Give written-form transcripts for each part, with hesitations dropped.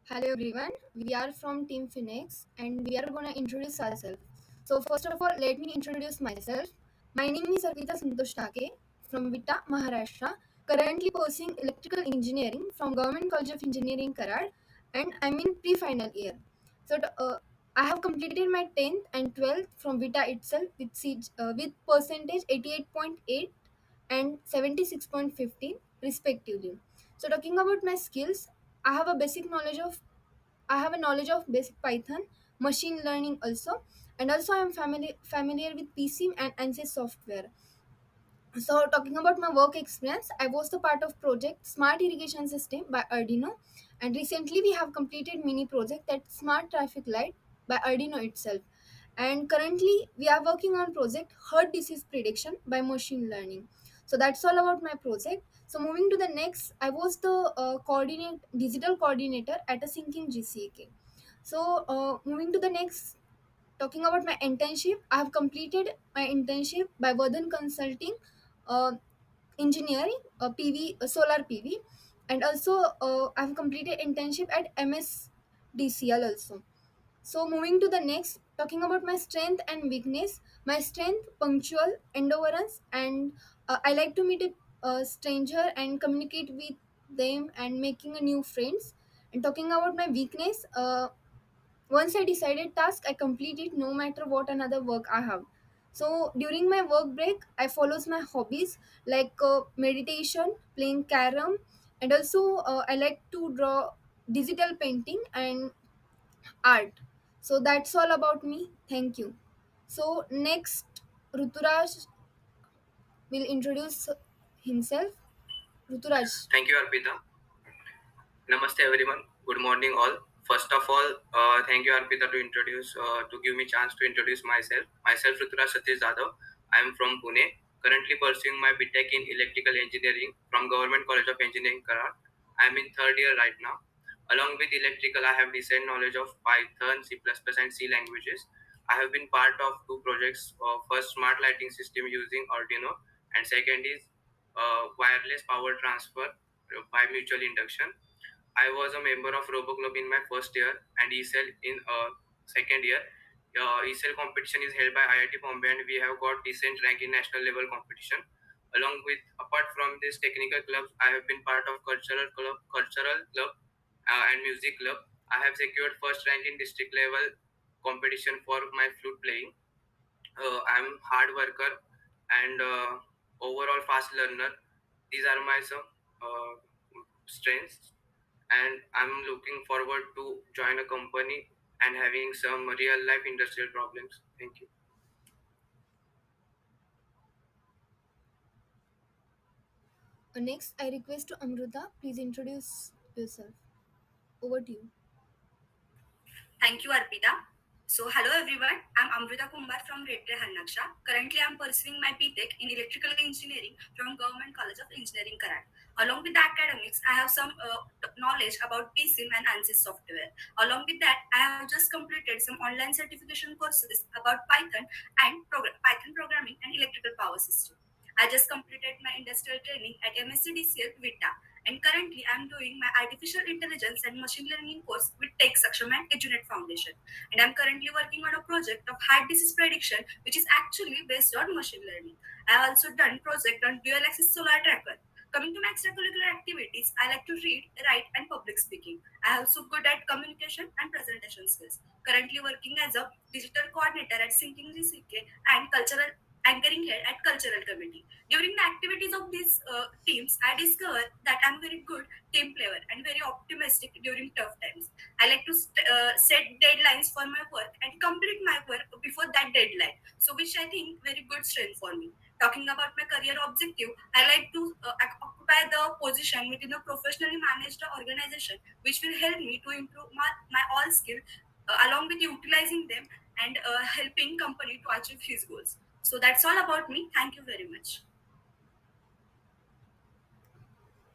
Hello everyone, we are from Team Phoenix and we are gonna introduce ourselves. So first of all, let me introduce myself. My name is Arpita Santosh Take from Vita, Maharashtra, currently pursuing electrical engineering from Government College of Engineering Karad and I'm in pre-final year. I have completed my 10th and 12th from Vita itself with percentage 88.8 and 76.15 respectively. So talking about my skills, I have a basic knowledge of I have a knowledge of basic Python, machine learning also, and also I am familiar with PCM and ANSYS software. So talking about my work experience, I was the part of project Smart Irrigation System by Arduino, and recently we have completed mini project that Smart Traffic Light by Arduino itself. And currently we are working on project Herd Disease Prediction by machine learning. So that's all about my project. So moving to the next, I was the digital coordinator at a sinking GCAK. Moving to the next, talking about my internship, I have completed my internship by Vardhan Consulting, uh, engineering, PV, solar PV, and also I have completed internship at MSDCL also. So moving to the next, talking about my strength and weakness. My strength, punctual, endurance, and I like to meet a stranger and communicate with them and making a new friends. And talking about my weakness, once I decided task, I complete it no matter what another work I have. So during my work break, I follows my hobbies like meditation, playing carom, and also I like to draw digital painting and art. So that's all about me. Thank you. So next, Ruturaj will introduce himself. Ruturaj. Thank you, Arpita. Namaste, everyone. Good morning, all. First of all, thank you, Arpita, to give me chance to introduce myself. Myself, Ruturaj Satish Jadhav. I am from Pune. Currently pursuing my BTech in Electrical Engineering from Government College of Engineering, Karad. I am in third year right now. Along with electrical, I have decent knowledge of Python, C++, and C languages. I have been part of two projects. First, smart lighting system using Arduino, and second is wireless power transfer by mutual induction. I was a member of RoboClub in my first year and ESL in second year. ESL competition is held by IIT Bombay and we have got decent rank in national level competition. Along with apart from this technical clubs, I have been part of cultural club and music club. I have secured first rank in district level competition for my flute playing. I'm hard worker and overall fast learner. These are my some strengths, and I'm looking forward to join a company and having some real life industrial problems. Thank you. Next, I request to Amruta. Please introduce yourself. Over to you. Thank you, Arpita. So, hello everyone. I'm Amrita Kumbar from Red Tree Hannaksha. Currently, I'm pursuing my BTech in Electrical Engineering from Government College of Engineering, Karad. Along with the academics, I have some knowledge about PSIM and ANSYS software. Along with that, I have just completed some online certification courses about Python and Python programming and electrical power system. I just completed my industrial training at MSCDCL Vita, and currently I'm doing my artificial intelligence and machine learning course with Tech Saksham and EduNet Foundation. And I'm currently working on a project of heart disease prediction, which is actually based on machine learning. I have also done project on dual axis solar tracker. Coming to my extracurricular activities, I like to read, write, and public speaking. I am also good at communication and presentation skills. Currently working as a digital coordinator at Sinking GCK and cultural anchoring head at cultural committee. During the activities of these teams, I discovered that I'm very good team player and very optimistic during tough times. I like to set deadlines for my work and complete my work before that deadline. So, which I think very good strength for me. Talking about my career objective, I like to occupy the position within a professionally managed organization, which will help me to improve my all skill along with utilizing them and helping company to achieve his goals. So that's all about me. Thank you very much.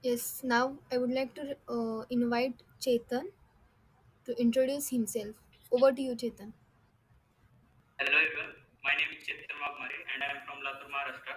Yes, now I would like to invite Chetan to introduce himself. Over to you, Chetan. Hello everyone, my name is Chetan Wagmare and I am from Latur, Maharashtra.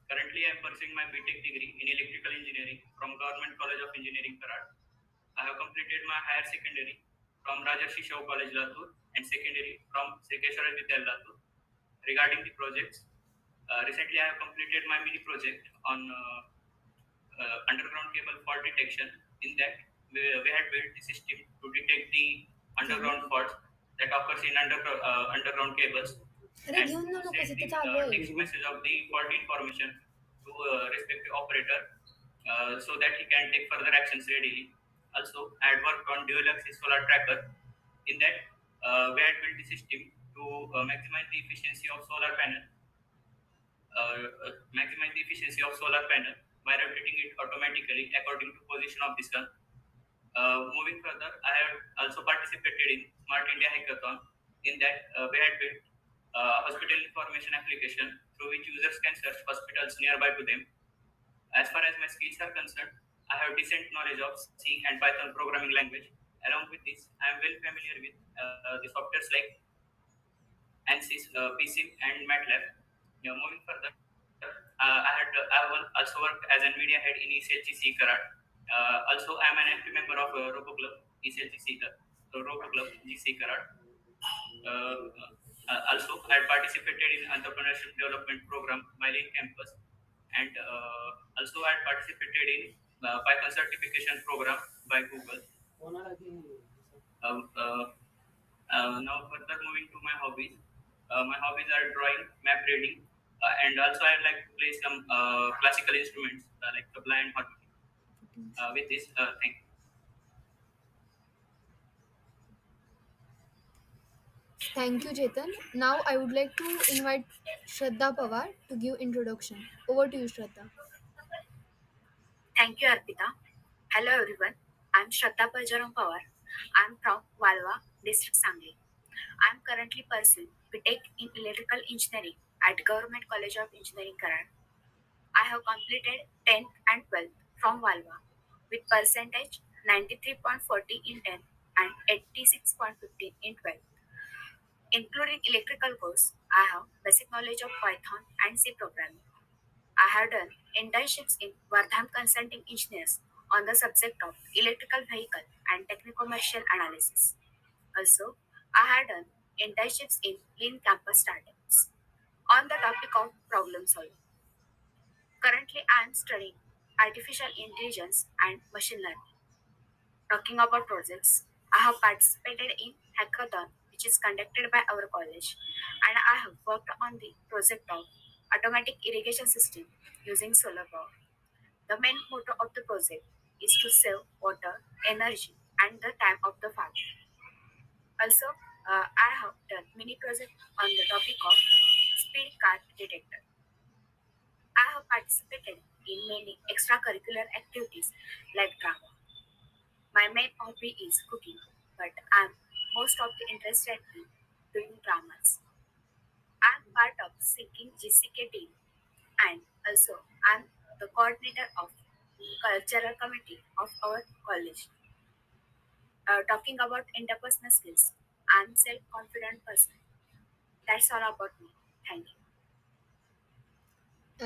Currently, I am pursuing my BTech degree in Electrical Engineering from Government College of Engineering, Karad. I have completed my higher secondary from Rajarshi Shaw College Latur and secondary from Srikeshwara Vidyalaya Latur. Regarding the projects, recently I have completed my mini project on underground cable fault detection. In that, we had built the system to detect the underground faults that occurs in underground cables अरे and घेऊन to जाऊ नकोस send the इथे चालू आहे text message of the fault information to respective operator so that he can take further actions readily. Also, I had worked on dual axis solar tracker. In that, we had built the system to maximize the efficiency of solar panel maximize the efficiency of solar panel by rotating it automatically according to position of the sun. Moving further, I have also participated in Smart India Hackathon. In that, we had built hospital information application through which users can search hospitals nearby to them. As far as my skills are concerned, I have decent knowledge of C and Python programming language. Along with this, I am well familiar with the softwares like ANSYS, PSIM, and MATLAB. Moving further, I have also worked as a media head in ECLGC Karat. Also, I am an active member of Robo Club ECLGC, Robo Club GC Karat. Also, I had participated in entrepreneurship development program while in campus, and also I had participated in Python certification program by Google. Um, uh, Now, further moving to my hobbies. My hobbies are drawing, map reading, and also I like to play some classical instruments like tabla and harmonium. With this, thank you. Thank you, Chetan. Now I would like to invite Shraddha Pawar to give introduction. Over to you, Shraddha. Thank you, Arpita. Hello, everyone. I'm Shraddha Parjaram Pawar. I'm from Walwa, District Sangli. I'm currently pursuing BTech in Electrical Engineering at Government College of Engineering, Karan. I have completed 10th and 12th from Walwa with percentage 93.40 in 10th and 86.15 in 12th. Including electrical course, I have basic knowledge of Python and C programming. I have done internships in Vardhan Consulting Engineers on the subject of electrical vehicle and techno-commercial analysis. Also, I had done internships in Lean Campus startups on the topic of problem solving. Currently, I am studying artificial intelligence and machine learning. Talking about projects, I have participated in hackathon which is conducted by our college, and I have worked on the project of automatic irrigation system using solar power. The main motto of the project is to save water, energy, and the time of the farm. Also, I have done mini project on the topic of speed car detector. I have participated in many extracurricular activities like drama. My main hobby is cooking, but I'm most of the interested in doing dramas. I'm part of Sinking GCK team, and also I'm the coordinator of cultural committee of our college. Talking about interpersonal skills, I'm self-confident person. That's all about me. Thank you.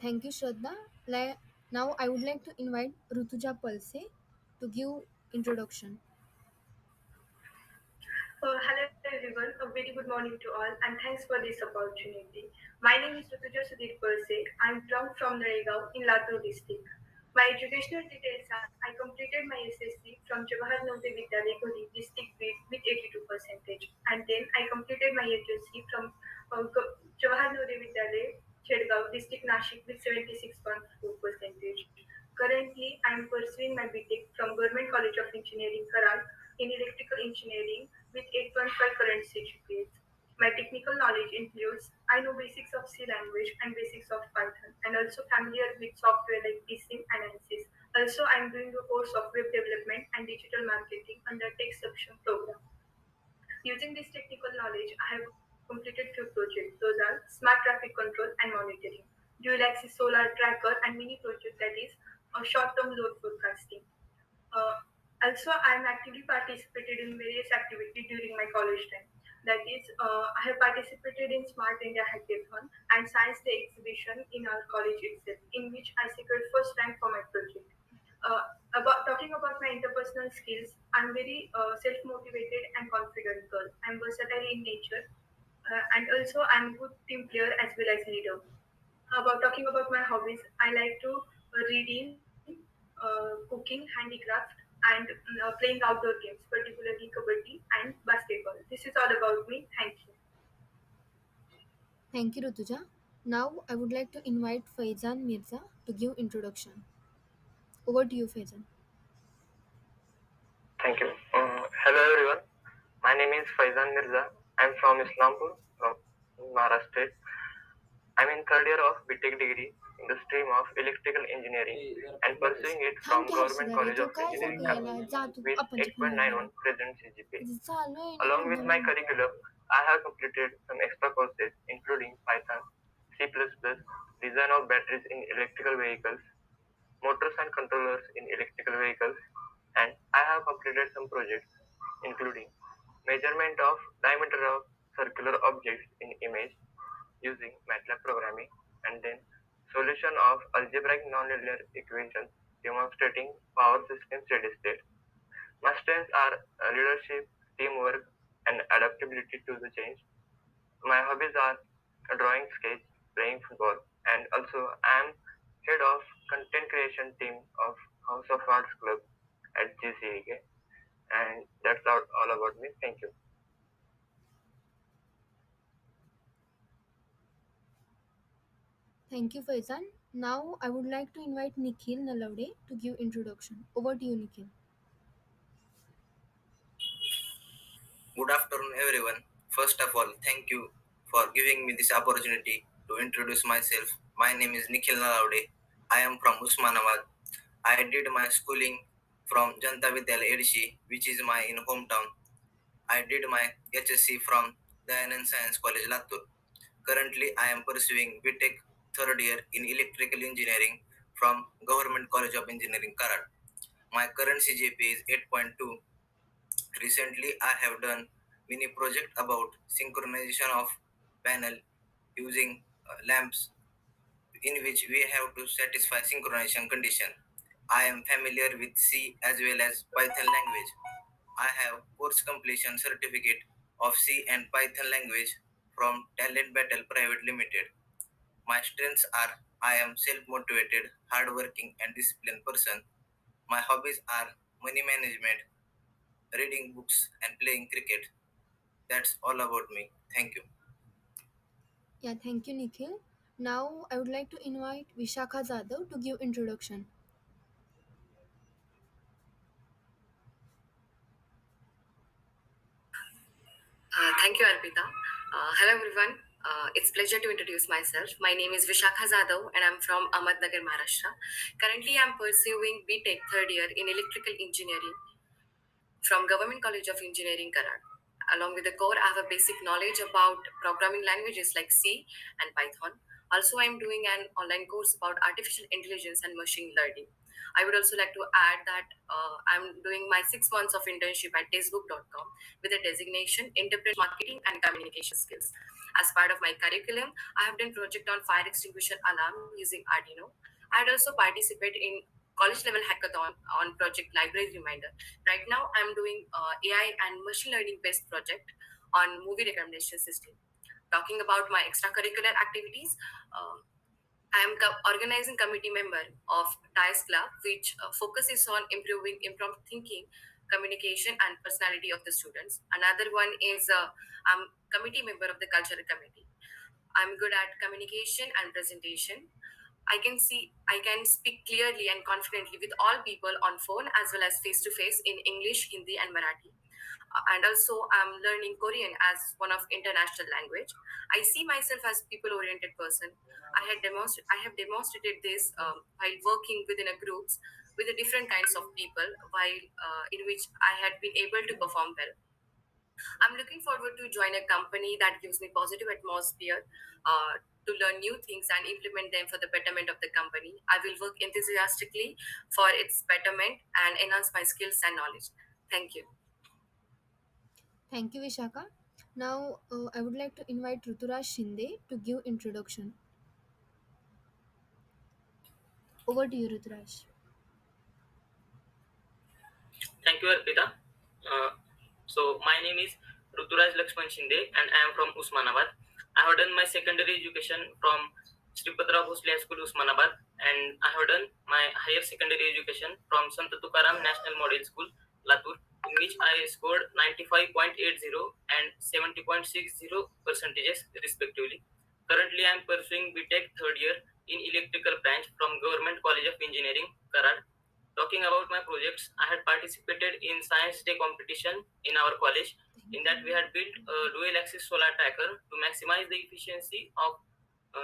Thank you, Shraddha. Now I would like to invite Rutuja Palse to give introduction. Hello everyone, a very good morning to all and thanks for this opportunity. My name is Rutuja Sudhir Perse. I'm from Naregaon in Latur district. My educational details are I completed my SSC from Jawahar Navodaya Vidyalaya Guri district with 82 percentage, and then I completed my HSC from Jawahar Navodaya Vidyalaya Chedgaon district Nashik with 76.4 percentage. Currently, I am pursuing my BTech from Government College of Engineering, Karan, in Electrical Engineering with 8.5 current CGPA. My technical knowledge includes I know basics of C language and basics of Python, and also familiar with software like PSIM and ANSYS. Also, I am doing a course of web development and digital marketing under Tech Subscription program. Using this technical knowledge, I have completed few projects. Those are smart traffic control and monitoring, dual axis solar tracker, and mini project that is short-term load forecasting. Uh, Also, I am actively participated in various activities during my college time. That is, I have participated in Smart India Hackathon and Science Day exhibition in our college itself, in which I secured first rank for my project. About talking about my interpersonal skills, I'm very self-motivated and confident girl. I'm versatile in nature, and also I'm a good team player as well as leader. About talking about my hobbies, I like to reading, cooking, handicraft, and playing outdoor games, particularly kabaddi and basketball. This is all about me. Thank you. Thank you, Rutuja. Now I would like to invite Faizan Mirza to give introduction. Over to you, Faizan. Thank you. Hello everyone. My name is Faizan Mirza. I'm from Islampur, from Maharashtra. I'm in third year of BTech degree in the stream of electrical engineering and pursuing it थांब from की Government Harshada रे College तो of काय Engineering सारखं याला Nagpur जा तू with आपण चिकन 8.91 present CGPA. चालू आहे ना Along with my Naveen curriculum, I have completed some extra courses including Python, C++, design of batteries in electrical vehicles, motors and controllers in electrical vehicles, and I have completed some projects including measurement of diameter of circular objects in image using MATLAB programming, and then solution of algebraic nonlinear equations demonstrating power system steady state. My strengths are leadership, teamwork, and adaptability to the change. My hobbies are drawing sketch, playing football, and also I am head of content creation team of House of Arts Club at GCEK. And that's all about me. Thank you. Thank you, Faizan. Now I would like to invite Nikhil Nalavde to give introduction. Over to you, Nikhil. Good afternoon, everyone. First of all, thank you for giving me this opportunity to introduce myself. My name is Nikhil Nalavde. I am from Usmanabad. I did my schooling from Janta Vidyalaya Edshi, which is my in hometown. I did my HSC from Dayanand Science College, Latur. Currently, I am pursuing BTech third year in electrical engineering from Government College of Engineering, Karad. My current CGPA is 8.2. Recently, I have done mini project about synchronization of panel using lamps in which we have to satisfy synchronization condition. I am familiar with C as well as Python language. I have course completion certificate of C and Python language from Talent Battle Private Limited. My strengths are I am self-motivated, hardworking and disciplined person. My hobbies are money management, reading books and playing cricket. That's all about me. Thank you. Yeah, thank you, Nikhil. Now I would like to invite Vishakha Jadhav to give introduction. Thank you, Arpita. Hello, everyone. It's pleasure to introduce myself. My name is Vishakha Jadhav, and I'm from Ahmednagar, Maharashtra. Currently, I'm pursuing BTech third year in electrical engineering from Government College of Engineering, Karad. Along with the core, I have a basic knowledge about programming languages like C and Python. Also, I'm doing an online course about artificial intelligence and machine learning. I would also like to add that I'm doing my 6 months of internship at testbook.com with a designation Interpret Marketing and Communication Skills. As part of my curriculum, I have done project on fire extinguisher alarm using Arduino. I had also participated in college level hackathon on project library reminder. Right now I'm doing AI and machine learning based project on movie recommendation system. Talking about my extracurricular activities, I am organizing committee member of DICE Club, which focuses on improving impromptu thinking, communication, and personality of the students. Another one is I'm committee member of the cultural committee. I'm good at communication and presentation. I can speak clearly and confidently with all people on phone as well as face to face in English, Hindi, and Marathi. And also, I'm learning Korean as one of international language. I see myself as people oriented person. I have demonstrated this while working within a groups with the different kinds of people, while in which I had been able to perform well. I'm looking forward to join a company that gives me positive atmosphere to learn new things and implement them for the betterment of the company. I will work enthusiastically for its betterment and enhance my skills and knowledge. Thank you. Thank you, Vishakha. Now I would like to invite Ruturaj Shinde to give introduction. Over to you, Ruturaj. Thank you, Arpita. Uh, my name is Ruturaj Lakshman Shinde, and I am from Usmanabad. I have done my secondary education from Sripatra Bhosle High School, Usmanabad, and I have done my higher secondary education from Sant Tukaram National Model School, Latur, in which I scored 95.80 and 70.60 percentages respectively. Currently, I am pursuing BTech third year in electrical branch from Government College of Engineering, Karad. Talking about my projects, I had participated in Science Day competition in our college. In that, we had built a dual axis solar tracker to maximize the efficiency of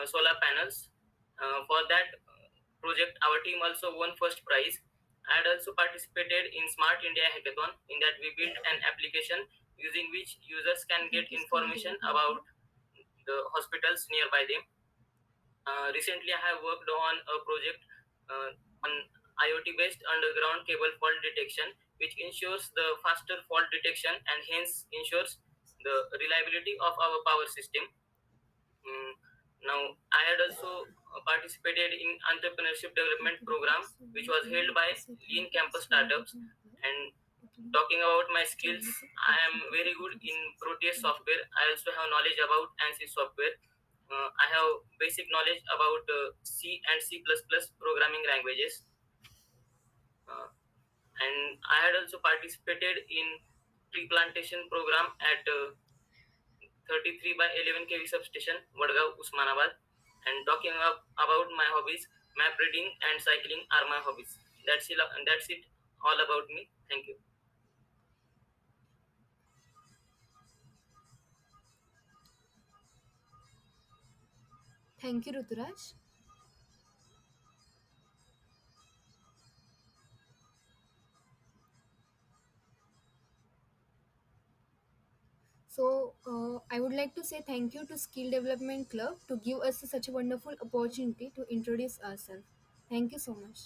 solar panels. For that project, our team also won first prize. I had also participated in Smart India Hackathon. In that, we built an application using which users can get information about the hospitals nearby them. Recently, I have worked on a project on IoT-based underground cable fault detection, which ensures the faster fault detection and hence ensures the reliability of our power system. Mm, Now, I had also participated in entrepreneurship development program, which was held by Lean Campus Startups. And talking about my skills, I am very good in Proteus software. I also have knowledge about ANSYS software. I have basic knowledge about C and C++ programming languages. Uh, and I had also participated in tree plantation program at 33 by 11 kV substation, Vadgaon, Usmanabad. And talking about my hobbies, map reading and cycling are my hobbies. That's it all about me. Thank you. Thank you, Ruturaj. I would like to say thank you to Skill Development Club to give us such a wonderful opportunity to introduce ourselves. Thank you so much.